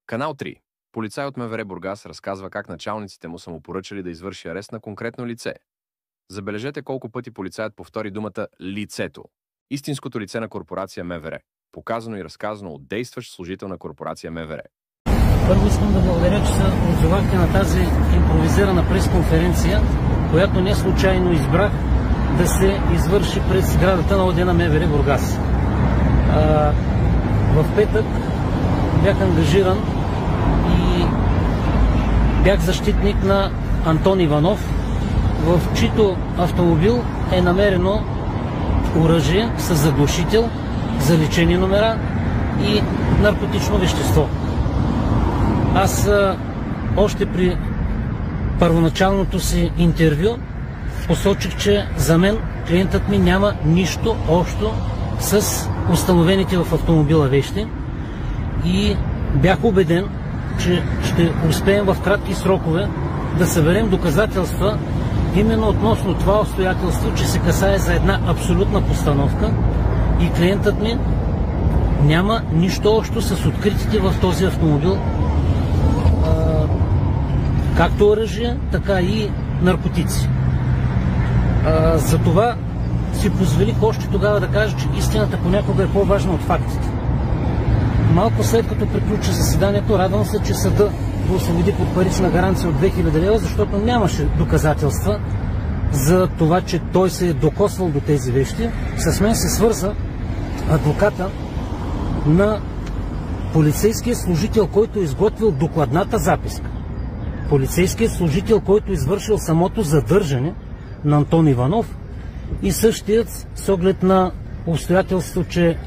Канал 3. Полицай от МВР Бургас разказва как началниците му са му поръчали да извърши арест на конкретно лице. Забележете колко пъти полицаят повтори думата «лицето». Истинското лице на корпорация МВР. Показано и разказано от действащ служител на корпорация МВР. Първо искам да благодаря, че се отзовахте на тази импровизирана пресконференция, която не случайно избрах да се извърши през сградата на ОД на МВР Бургас. В петък бях ангажиран и бях защитник на Антон Иванов, в чийто автомобил е намерено оръжие с заглушител, заличени номера и наркотично вещество. Аз още при първоначалното си интервю посочих, че за мен клиентът ми няма нищо общо с установените в автомобила вещи и бях убеден, че ще успеем в кратки срокове да съберем доказателства именно относно това обстоятелство, че се касае за една абсолютна постановка и клиентът ми няма нищо общо с откритите в този автомобил както оръжие, така и наркотици. Затова си позволих още тогава да кажа, че истината понякога е по-важна от фактите. Малко след като приключи заседанието, радвам се, че съда го освободи под парична гаранция от 2000 лева, защото нямаше доказателства за това, че той се е докосвал до тези вещи. С мен се свърза адвоката на полицейския служител, който е изготвил докладната записка. Полицейският служител, който е извършил самото задържане на Антон Иванов и същият с оглед на обстоятелство, че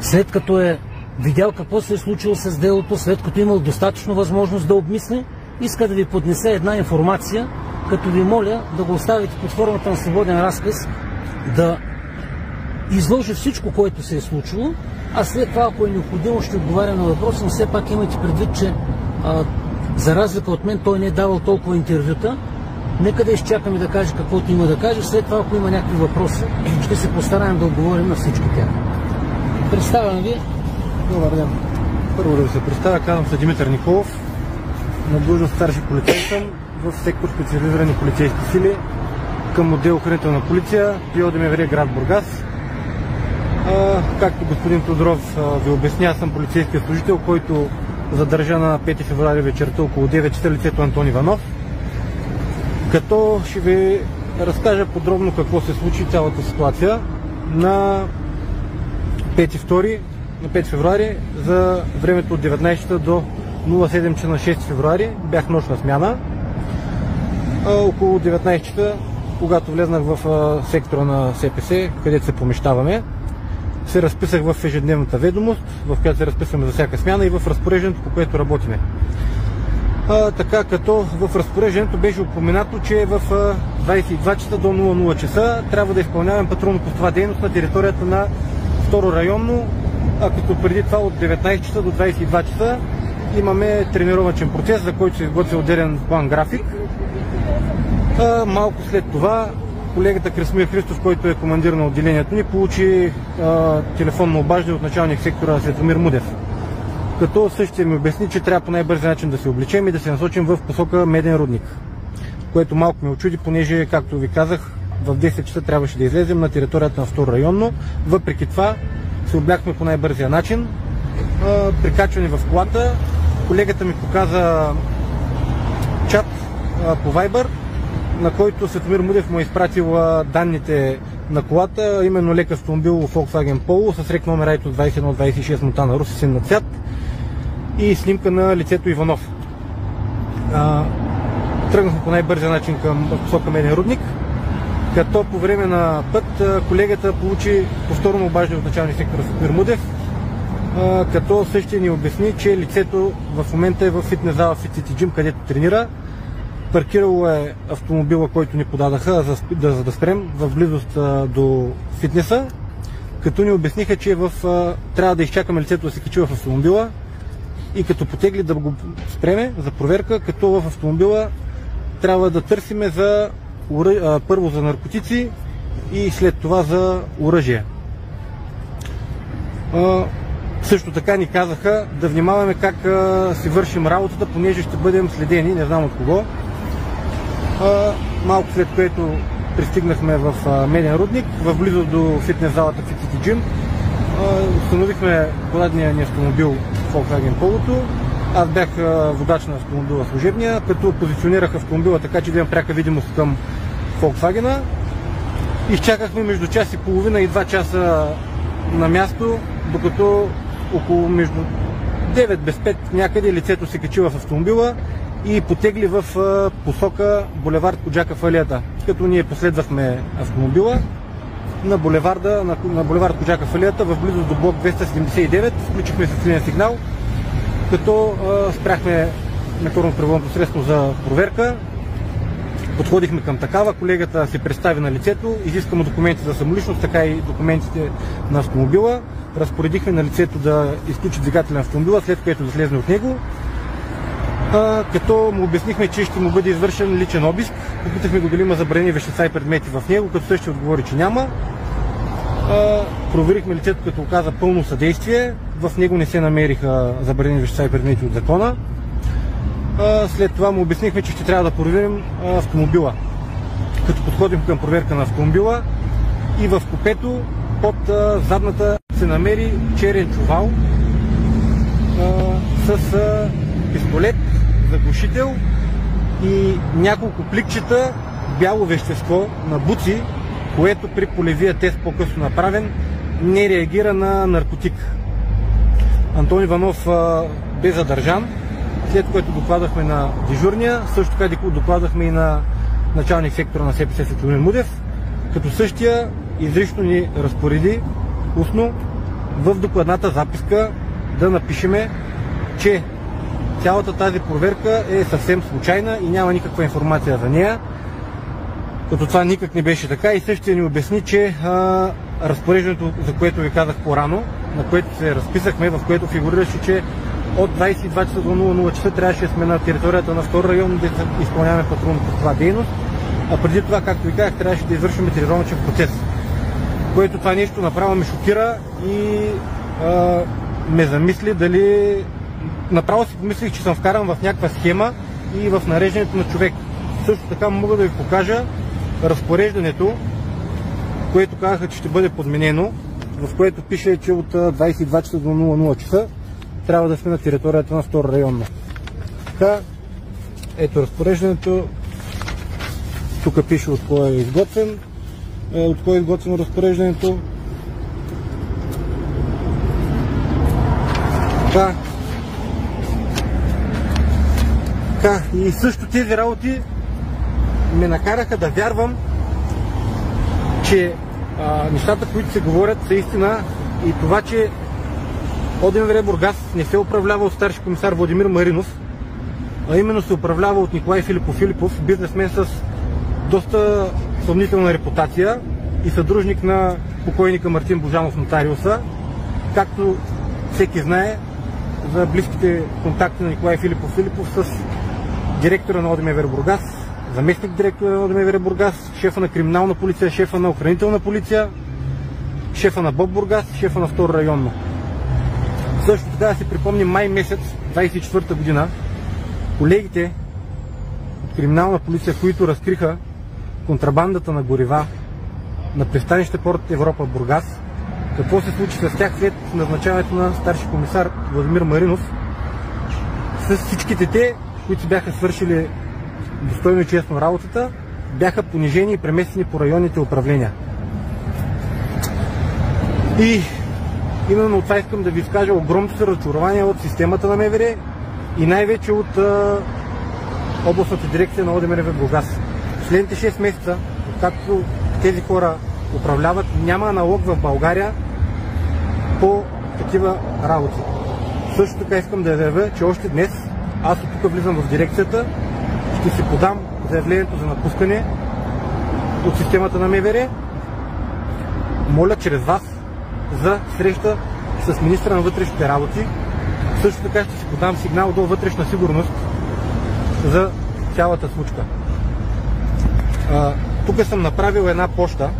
след като е видял какво се е случило с делото, след като е имал достатъчно възможност да обмисли, иска да ви поднесе една информация, като ви моля да го оставите под формата на свободен разказ, да изложи всичко, което се е случило, а след това, ако е необходимо, ще отговаря на въпроса, но все пак имайте предвид, че за разлика от мен, той не е давал толкова интервюта. Нека да изчакаме да каже каквото има да каже. След това, ако има някакви въпроси, ще се постараем да отговорим на всички тях. Представям ви. Добър ден. Първо да ви се представя, казвам се Димитър Николов. На длъжност старши полицай съм в сектор специализирани полицейски сили към отдел охранителна полиция при ОДМВР град Бургас. Както господин Тодоров ви обясня, съм полицейския служител, който задържа на 5 февруари вечерта около 9 часа лицето Антон Иванов. Като ще ви разкажа подробно какво се случи цялата ситуация на 5 февруари за времето от 19 часа до 07 часа на 6 февруари. Бях нощна смяна. Около 19 часа, когато влезнах в сектора на СПС, където се помещаваме, се разписах в ежедневната ведомост, в която се разписваме за всяка смяна и в разпореждането, по което работиме. Така като в разпореждането беше упоменато, че в 22 часа до 00 часа трябва да изпълняваме патрулно-постова дейност на територията на второ районно, а като преди това от 19 часа до 22 часа имаме тренировъчен процес, за който се изготвя отделен план график. Малко след това колегата Красимир Христов, който е командир на отделението ни, получи телефонно обаждане от началник сектора Светомир Мудев. Като същия ми обясни, че трябва по най-бързия начин да се облечем и да се насочим в посока Меден рудник. Което малко ме очуди, понеже, както ви казах, в 10 часа трябваше да излезем на територията на второ районно. Въпреки това се обляхме по най-бързия начин. Прикачване в колата, колегата ми показа чат по Viber, на който Светомир Мудев му е изпратил данните на колата, именно лек автомобил Volkswagen Polo с рек номер АЙТО 2126 Монтана Руси, син на цвят и снимка на лицето Иванов. Тръгнахме по най-бързия начин към посока Меден рудник, като по време на път колегата получи повторно обаждане от началник сектора Светомир Мудев, като същия ни обясни, че лицето в момента е в фитнес зала в Fit City Gym, където тренира. Паркирало е автомобила, който ни подадаха, за да спрем в близост до фитнеса, като ни обясниха, че трябва да изчакаме лицето да се качи в автомобила и като потегли да го спреме за проверка, като в автомобила трябва да търсиме първо за наркотици и след това за оръжие. Също така ни казаха да внимаваме как си вършим работата, понеже ще бъдем следени, не знам от кого. Малко след което пристигнахме в Меден рудник, в близост до фитнес залата Fit City Gym. Установихме подадения ни автомобил Volkswagen Polo. Аз бях водач на автомобила служебния, като позиционирах автомобила така, че да имам пряка видимост към Volkswagen. Изчакахме между час и половина и 2 часа на място, докато около между 9 без 5 някъде лицето се качи в автомобила и потегли в посока булевард Коджака в алеята. Като ние последвахме автомобила на булевард Коджака в алеята в близост до блок 279, включихме светлинен сигнал, като спряхме моторно превозното средство за проверка. Подходихме към такава, колегата се представи на лицето, изиска му документи за самоличност, така и документите на автомобила. Разпоредихме на лицето да изключи двигателя на автомобила, след което да слезне от него. Като му обяснихме, че ще му бъде извършен личен обиск. Попитахме го дали има забранени вещества и предмети в него, като същия отговори, че няма. Проверихме лицето, като оказа пълно съдействие. В него не се намериха забранени вещества и предмети от закона. След това му обяснихме, че ще трябва да проверим автомобила. Като подходим към проверка на автомобила и в купето под задната се намери черен чувал с пистолет, заглушител и няколко пликчета бяло вещество на буци, което при полевия тест по-късно направен не реагира на наркотик. Антон Иванов бе задържан, след което докладахме на дежурния, също така докладахме и на началник сектора на СПС Светломир Мудев, като същия изрично ни разпореди устно в докладната записка да напишеме, че цялата тази проверка е съвсем случайна и няма никаква информация за нея. Като това никак не беше така и същия ни обясни, че разпореждането, за което ви казах по-рано, на което се разписахме, в което фигурираше, че от 22 часа до 00 часа трябваше да сме на територията на 2 район да изпълняваме патрулно-постова дейност, а преди това, както ви казах, трябваше да извършим тренировъчен процес. Което това нещо направо ме шокира и ме замисли дали... Направо си помислих, че съм вкаран в някаква схема и в нареждането на човек. Също така мога да ви покажа разпореждането, което казаха, че ще бъде подменено, в което пише, че от 22 часа до 00 часа трябва да сме на територията на 2 районна. Така, ето разпореждането. Тук пише от кой е изготвен. От кой е изготвено разпореждането. Така, и също тези работи ме накараха да вярвам, че нещата, които се говорят, са истина и това, че ОДМВР Бургас не се управлява от старши комисар Владимир Маринов, а именно се управлява от Николай Филипов, бизнесмен с доста съмнителна репутация и съдружник на покойника Мартин Божанов нотариуса. Както всеки знае, за близките контакти на Николай Филипов с директора на ОДМВР Бургас, заместник директора на ОДМВР Бургас, шефа на криминална полиция, шефа на охранителна полиция, шефа на БОП Бургас, шефа на 2 районно. Също така да си припомним май месец 24-та година, колегите от криминална полиция, които разкриха контрабандата на горива на пристанище Порт Европа Бургас, какво се случи с тях след назначаването на старши комисар Владимир Маринов, с всичките те, които бяха свършили достойно и честно работата, бяха понижени и преместени по районните управления. И именно от това искам да ви изкажа огромното си разочарование от системата на МВР и най-вече от областната дирекция на ОДМВР Бургас. Последните 6 месеца, както тези хора управляват, няма аналог в България по такива работи. Също така искам да заявя, че още днес аз от тук влизам в дирекцията, ще си подам заявлението за напускане от системата на МВР. Моля чрез вас за среща с министра на вътрешните работи. Също така ще си подам сигнал до вътрешна сигурност за цялата случка. Тук съм направил една поща.